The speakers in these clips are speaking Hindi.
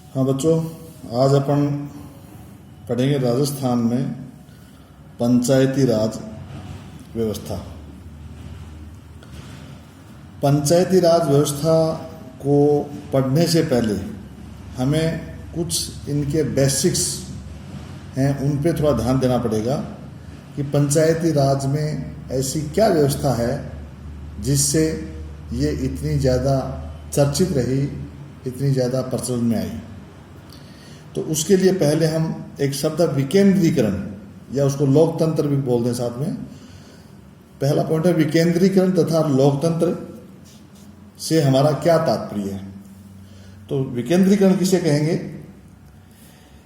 हाँ बच्चों, आज अपन पढ़ेंगे राजस्थान में पंचायती राज व्यवस्था। पंचायती राज व्यवस्था को पढ़ने से पहले हमें कुछ इनके बेसिक्स हैं उन पे थोड़ा ध्यान देना पड़ेगा कि पंचायती राज में ऐसी क्या व्यवस्था है जिससे ये इतनी ज़्यादा चर्चित रही, इतनी ज़्यादा प्रचलन में आई। तो उसके लिए पहले हम एक शब्द विकेंद्रीकरण या उसको लोकतंत्र भी बोलते हैं साथ में। पहला पॉइंट है विकेंद्रीकरण तथा लोकतंत्र से हमारा क्या तात्पर्य है। तो विकेंद्रीकरण किसे कहेंगे?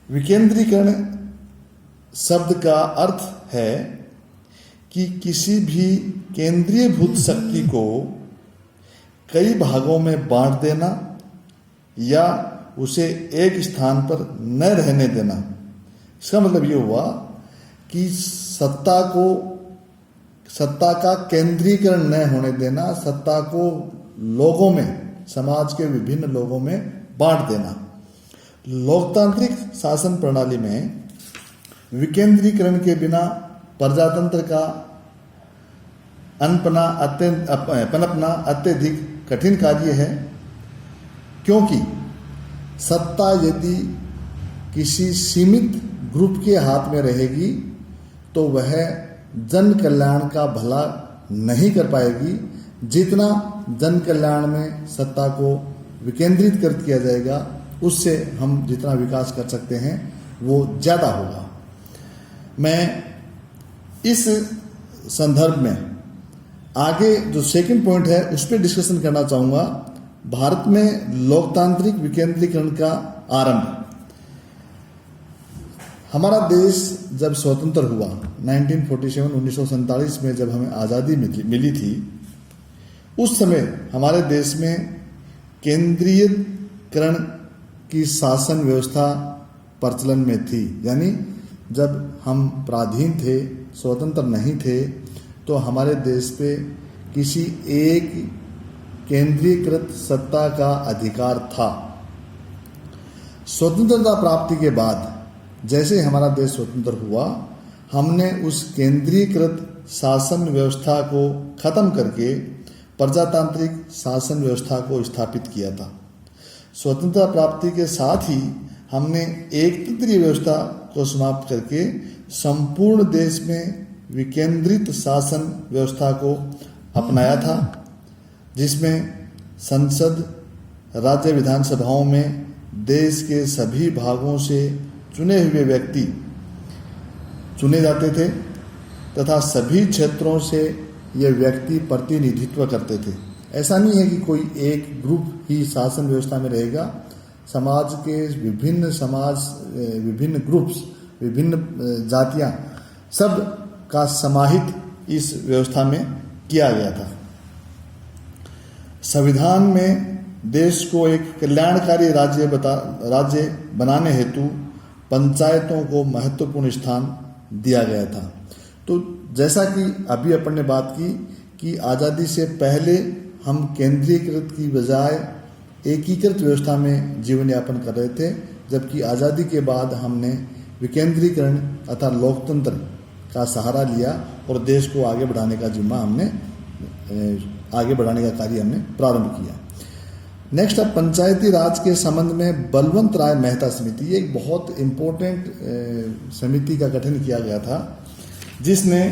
विकेंद्रीकरण शब्द का अर्थ है कि किसी भी केंद्रीयभूत शक्ति को कई भागों में बांट देना या उसे एक स्थान पर न रहने देना। इसका मतलब ये हुआ कि सत्ता का केंद्रीकरण न होने देना, सत्ता को लोगों में, समाज के विभिन्न लोगों में बांट देना। लोकतांत्रिक शासन प्रणाली में विकेंद्रीकरण के बिना प्रजातंत्र का पनपना अत्यधिक कठिन कार्य है, क्योंकि सत्ता यदि किसी सीमित ग्रुप के हाथ में रहेगी तो वह जन कल्याण का भला नहीं कर पाएगी। जितना जन कल्याण में सत्ता को विकेंद्रित कर किया जाएगा उससे हम जितना विकास कर सकते हैं वो ज़्यादा होगा। मैं इस संदर्भ में आगे जो सेकंड पॉइंट है उस पर डिस्कशन करना चाहूँगा। भारत में लोकतांत्रिक विकेंद्रीकरण का आरंभ। हमारा देश जब स्वतंत्र हुआ 1947 में, जब हमें आज़ादी मिली थी, उस समय हमारे देश में केंद्रीयकरण की शासन व्यवस्था प्रचलन में थी। यानी जब हम पराधीन थे, स्वतंत्र नहीं थे, तो हमारे देश पे किसी एक केंद्रीकृत सत्ता का अधिकार था। स्वतंत्रता प्राप्ति के बाद जैसे हमारा देश स्वतंत्र हुआ, हमने उस केंद्रीकृत शासन व्यवस्था को खत्म करके प्रजातांत्रिक शासन व्यवस्था को स्थापित किया था। स्वतंत्रता प्राप्ति के साथ ही हमने एक तंत्रीय व्यवस्था को समाप्त करके संपूर्ण देश में विकेंद्रित शासन व्यवस्था को अपनाया था, जिसमें संसद, राज्य विधानसभाओं में देश के सभी भागों से चुने हुए व्यक्ति चुने जाते थे तथा सभी क्षेत्रों से ये व्यक्ति प्रतिनिधित्व करते थे। ऐसा नहीं है कि कोई एक ग्रुप ही शासन व्यवस्था में रहेगा। समाज के विभिन्न ग्रुप्स, विभिन्न जातियां, सब का समाहित इस व्यवस्था में किया गया था। संविधान में देश को एक कल्याणकारी राज्य बनाने हेतु पंचायतों को महत्वपूर्ण स्थान दिया गया था। तो जैसा कि अभी अपन ने बात की कि आज़ादी से पहले हम केंद्रीकृत की बजाय एकीकृत व्यवस्था में जीवन यापन कर रहे थे, जबकि आज़ादी के बाद हमने विकेंद्रीकरण तथा लोकतंत्र का सहारा लिया और देश को आगे बढ़ाने का जिम्मा आगे बढ़ाने का कार्य हमने प्रारंभ किया। नेक्स्ट है पंचायती राज के संबंध में बलवंत राय मेहता समिति। ये एक बहुत इम्पोर्टेंट समिति का गठन किया गया था, जिसने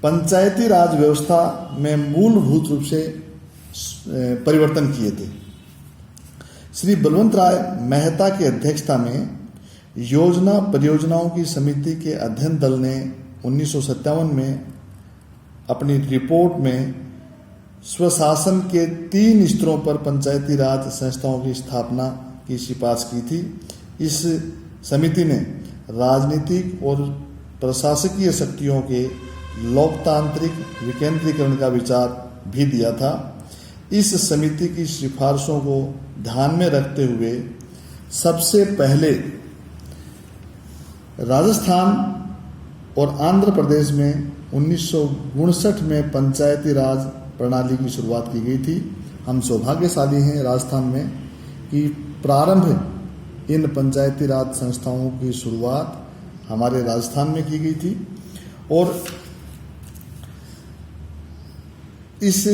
पंचायती राज व्यवस्था में मूलभूत रूप से परिवर्तन किए थे। श्री बलवंत राय मेहता की अध्यक्षता में योजना परियोजनाओं की समिति के अध्ययन दल ने 1957 में अपनी रिपोर्ट में स्वशासन के 3 स्तरों पर पंचायती राज संस्थाओं की स्थापना की सिफारिश की थी। इस समिति ने राजनीतिक और प्रशासकीय शक्तियों के लोकतांत्रिक विकेंद्रीकरण का विचार भी दिया था। इस समिति की सिफारिशों को ध्यान में रखते हुए सबसे पहले राजस्थान और आंध्र प्रदेश में 1959 में पंचायती राज प्रणाली की शुरुआत की गई थी। हम सौभाग्यशाली हैं राजस्थान में कि प्रारंभ इन पंचायती राज संस्थाओं की शुरुआत हमारे राजस्थान में की गई थी और इस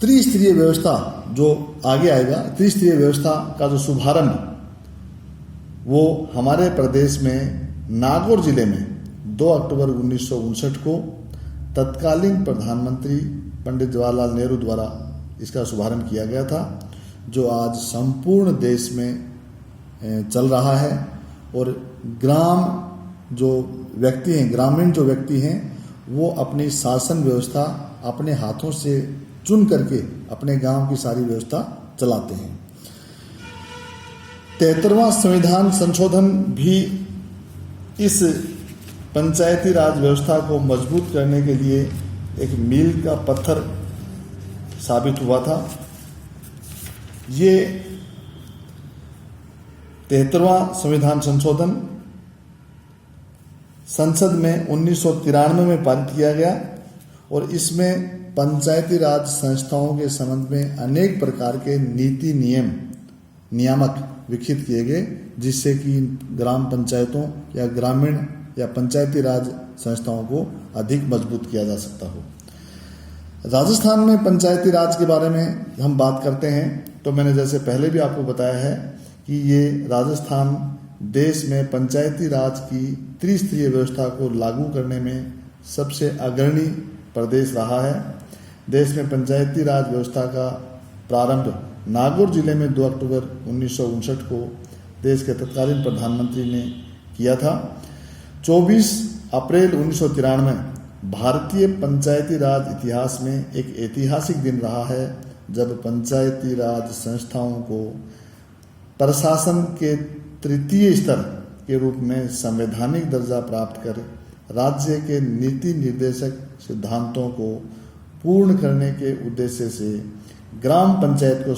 त्रिस्तरीय व्यवस्था जो आगे आएगा, त्रिस्तरीय व्यवस्था का जो शुभारंभ वो हमारे प्रदेश में नागौर जिले में 2 अक्टूबर 1959 को तत्कालीन प्रधानमंत्री पंडित जवाहरलाल नेहरू द्वारा इसका शुभारंभ किया गया था, जो आज संपूर्ण देश में चल रहा है। और ग्राम जो व्यक्ति हैं, ग्रामीण जो व्यक्ति हैं, वो अपनी शासन व्यवस्था अपने हाथों से चुन करके अपने गांव की सारी व्यवस्था चलाते हैं। 73वां संविधान संशोधन भी इस पंचायती राज व्यवस्था को मजबूत करने के लिए एक मील का पत्थर साबित हुआ था। ये 73वां संविधान संशोधन संसद में 1993 में पारित किया गया और इसमें पंचायती राज संस्थाओं के संबंध में अनेक प्रकार के नीति नियामक विकसित किए गए, जिससे कि ग्राम पंचायतों या ग्रामीण या पंचायती राज संस्थाओं को अधिक मजबूत किया जा सकता हो। राजस्थान में पंचायती राज के बारे में हम बात करते हैं तो मैंने जैसे पहले भी आपको बताया है कि ये राजस्थान देश में पंचायती राज की त्रिस्तरीय व्यवस्था को लागू करने में सबसे अग्रणी प्रदेश रहा है। देश में पंचायती राज व्यवस्था का प्रारंभ नागौर जिले में 2 अक्टूबर 1959 को देश के तत्कालीन प्रधानमंत्री ने किया था। 24 अप्रैल 1993 भारतीय पंचायती राज इतिहास में एक ऐतिहासिक दिन रहा है, जब पंचायती राज संस्थाओं को प्रशासन के तृतीय स्तर के रूप में संवैधानिक दर्जा प्राप्त कर राज्य के नीति निर्देशक सिद्धांतों को पूर्ण करने के उद्देश्य से ग्राम पंचायत को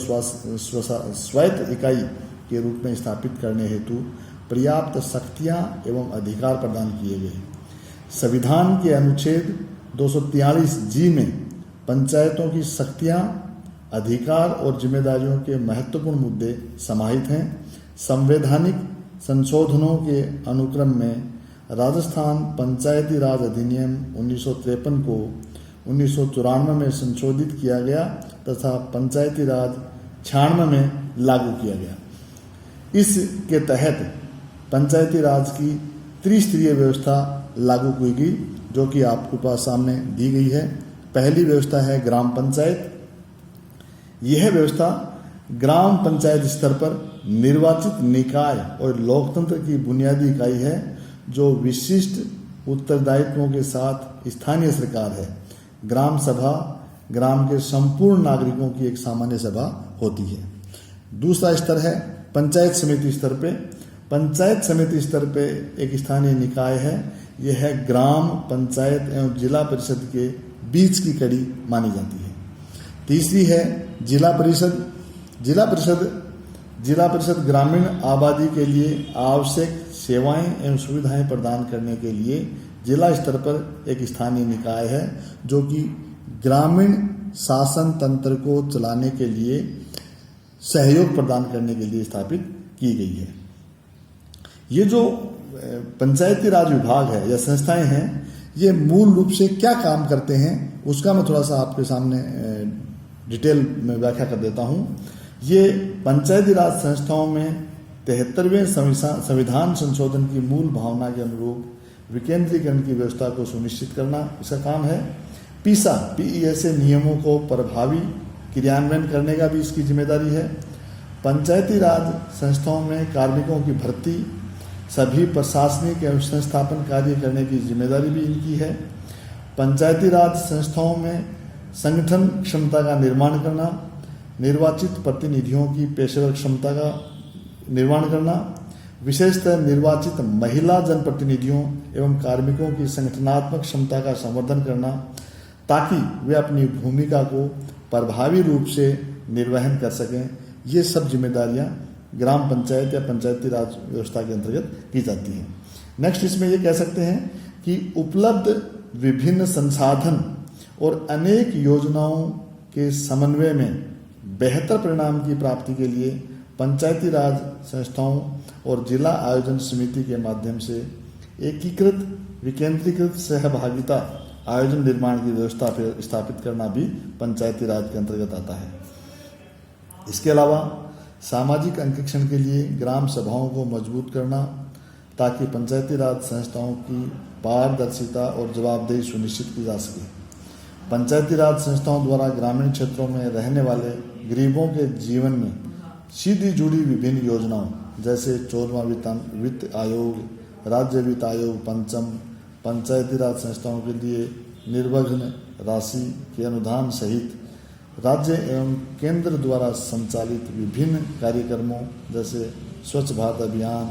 स्वायत्त इकाई के रूप में स्थापित करने हेतु पर्याप्त शक्तियां एवं अधिकार प्रदान किए गए। संविधान के अनुच्छेद 243 जी में पंचायतों की शक्तियां, अधिकार और जिम्मेदारियों के महत्वपूर्ण मुद्दे समाहित हैं। संवैधानिक संशोधनों के अनुक्रम में राजस्थान पंचायती राज अधिनियम 1953 को 1994 में संशोधित किया गया तथा पंचायती राज 96 में लागू किया गया। इसके तहत पंचायती राज की त्रिस्तरीय व्यवस्था लागू की गई, जो कि आपके पास सामने दी गई है। पहली व्यवस्था है ग्राम पंचायत। यह व्यवस्था ग्राम पंचायत स्तर पर निर्वाचित निकाय और लोकतंत्र की बुनियादी इकाई है, जो विशिष्ट उत्तरदायित्वों के साथ स्थानीय सरकार है। ग्राम सभा ग्राम के संपूर्ण नागरिकों की एक सामान्य सभा होती है। दूसरा स्तर है पंचायत समिति स्तर पे। पंचायत समिति स्तर पे एक स्थानीय निकाय है। यह है ग्राम पंचायत एवं जिला परिषद के बीच की कड़ी मानी जाती है। तीसरी है जिला परिषद। जिला परिषद ग्रामीण आबादी के लिए आवश्यक सेवाएं एवं सुविधाएं प्रदान करने के लिए जिला स्तर पर एक स्थानीय निकाय है, जो कि ग्रामीण शासन तंत्र को चलाने के लिए सहयोग प्रदान करने के लिए स्थापित की गई है। ये जो पंचायती राज विभाग है या संस्थाएं हैं, ये मूल रूप से क्या काम करते हैं उसका मैं थोड़ा सा आपके सामने डिटेल में व्याख्या कर देता हूँ। ये पंचायती राज संस्थाओं में 73वें संविधान संशोधन की मूल भावना के अनुरूप विकेंद्रीकरण की व्यवस्था को सुनिश्चित करना इसका काम है। पीईएसए नियमों को प्रभावी क्रियान्वयन करने का भी इसकी जिम्मेदारी है। पंचायती राज संस्थाओं में कार्मिकों की भर्ती, सभी प्रशासनिक एवं संस्थापन कार्य करने की जिम्मेदारी भी इनकी है। पंचायती राज संस्थाओं में संगठन क्षमता का निर्माण करना, निर्वाचित प्रतिनिधियों की पेशेवर क्षमता का निर्माण करना, विशेषतः निर्वाचित महिला जनप्रतिनिधियों एवं कार्मिकों की संगठनात्मक क्षमता का संवर्धन करना, ताकि वे अपनी भूमिका को प्रभावी रूप से निर्वहन कर सकें। ये सब जिम्मेदारियां ग्राम पंचायत या पंचायती राज व्यवस्था के अंतर्गत की जाती हैं। नेक्स्ट इसमें ये कह सकते हैं कि उपलब्ध विभिन्न संसाधन और अनेक योजनाओं के समन्वय में बेहतर परिणाम की प्राप्ति के लिए पंचायती राज संस्थाओं और जिला आयोजन समिति के माध्यम से एकीकृत विकेंद्रीकृत सहभागिता आयोजन निर्माण की व्यवस्था स्थापित करना भी पंचायती राज के अंतर्गत आता है। इसके अलावा सामाजिक अंकेक्षण के लिए ग्राम सभाओं को मजबूत करना ताकि पंचायती राज संस्थाओं की पारदर्शिता और जवाबदेही सुनिश्चित की जा सके। पंचायती राज संस्थाओं द्वारा ग्रामीण क्षेत्रों में रहने वाले गरीबों के जीवन में सीधी जुड़ी विभिन्न योजनाओं जैसे 14वां वित्त आयोग, राज्य वित्त आयोग, पंचम, पंचायती राज संस्थाओं के लिए निर्वघन राशि के अनुदान सहित राज्य एवं केंद्र द्वारा संचालित विभिन्न कार्यक्रमों जैसे स्वच्छ भारत अभियान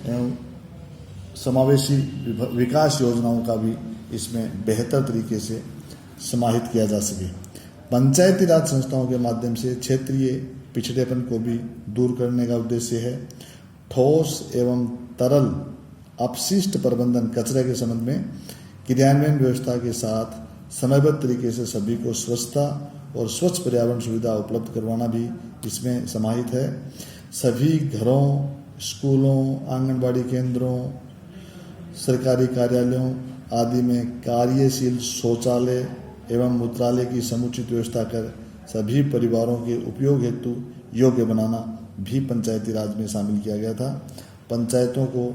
एवं समावेशी विकास योजनाओं का भी इसमें बेहतर तरीके से समाहित किया जा सके। पंचायती राज संस्थाओं के माध्यम से क्षेत्रीय पिछड़ेपन को भी दूर करने का उद्देश्य है। ठोस एवं तरल अपशिष्ट प्रबंधन कचरे के संबंध में क्रियान्वयन व्यवस्था के साथ समयबद्ध तरीके से सभी को स्वच्छता और स्वच्छ पर्यावरण सुविधा उपलब्ध करवाना भी इसमें समाहित है। सभी घरों, स्कूलों, आंगनबाड़ी केंद्रों, सरकारी कार्यालयों आदि में कार्यशील शौचालय एवं मूत्रालय की समुचित व्यवस्था कर सभी परिवारों के उपयोग हेतु योग्य बनाना भी पंचायती राज में शामिल किया गया था। पंचायतों को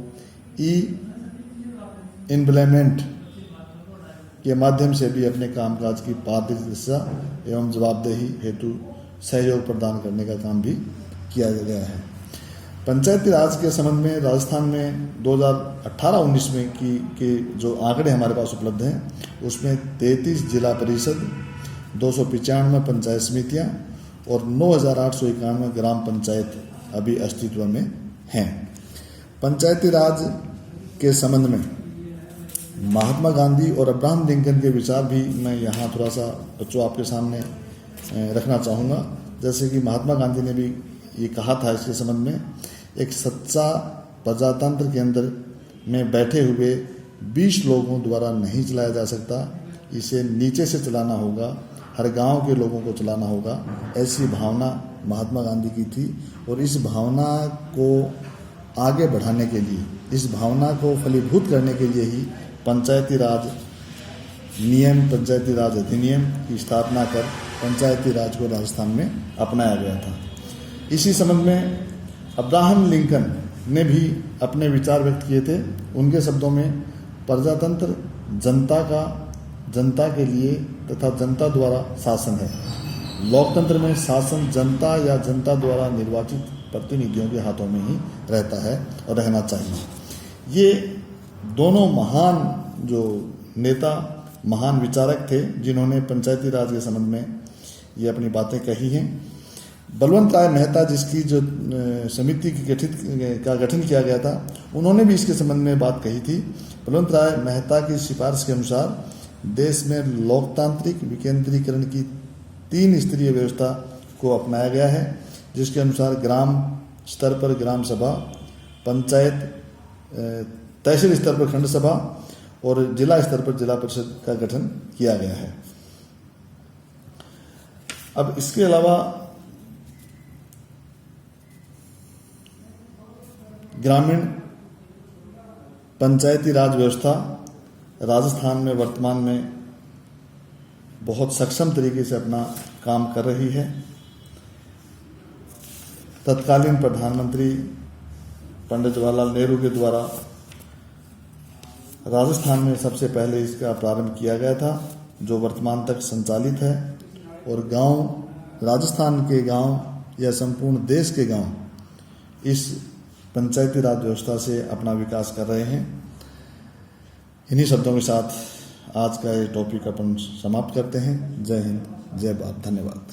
इम्प्लीमेंट के माध्यम से भी अपने कामकाज की पारदर्शिता एवं जवाबदेही हेतु सहयोग प्रदान करने का काम भी किया गया है। पंचायती राज के संबंध में राजस्थान में 2018-19 में के जो आंकड़े हमारे पास उपलब्ध हैं उसमें 33 जिला परिषद, 295 पंचायत समितियां और 9,891 ग्राम पंचायत अभी अस्तित्व में हैं। पंचायती राज के संबंध में महात्मा गांधी और अब्राहम लिंकन के विचार भी मैं यहाँ थोड़ा सा बच्चों आपके सामने रखना चाहूँगा। जैसे कि महात्मा गांधी ने भी ये कहा था इसके संबंध में, एक सच्चा प्रजातंत्र के अंदर में बैठे हुए 20 लोगों द्वारा नहीं चलाया जा सकता, इसे नीचे से चलाना होगा, हर गांव के लोगों को चलाना होगा। ऐसी भावना महात्मा गांधी की थी और इस भावना को आगे बढ़ाने के लिए, इस भावना को फलीभूत करने के लिए ही पंचायती राज नियम, पंचायती राज अधिनियम की स्थापना कर पंचायती राज को राजस्थान में अपनाया गया था। इसी संबंध में अब्राहम लिंकन ने भी अपने विचार व्यक्त किए थे। उनके शब्दों में प्रजातंत्र जनता के लिए तथा जनता द्वारा शासन है। लोकतंत्र में शासन जनता या जनता द्वारा निर्वाचित प्रतिनिधियों के हाथों में ही रहता है और रहना चाहिए। ये दोनों महान जो नेता, महान विचारक थे जिन्होंने पंचायती राज के संबंध में ये अपनी बातें कही हैं। बलवंत राय मेहता, जिसकी जो समिति की गठन किया गया था, उन्होंने भी इसके संबंध में बात कही थी। बलवंत राय मेहता की सिफारिश के अनुसार देश में लोकतांत्रिक विकेंद्रीकरण की 3 स्तरीय व्यवस्था को अपनाया गया है, जिसके अनुसार ग्राम स्तर पर ग्राम सभा, पंचायत तहसील स्तर पर खंड सभा और जिला स्तर पर जिला परिषद का गठन किया गया है। अब इसके अलावा ग्रामीण पंचायती राज व्यवस्था राजस्थान में वर्तमान में बहुत सक्षम तरीके से अपना काम कर रही है। तत्कालीन प्रधानमंत्री पंडित जवाहरलाल नेहरू के द्वारा राजस्थान में सबसे पहले इसका प्रारंभ किया गया था, जो वर्तमान तक संचालित है। और गांव, राजस्थान के गांव या संपूर्ण देश के गांव इस पंचायती राज व्यवस्था से अपना विकास कर रहे हैं। इन्हीं शब्दों के साथ आज का ये टॉपिक अपन समाप्त करते हैं। जय हिंद, जय भारत, धन्यवाद।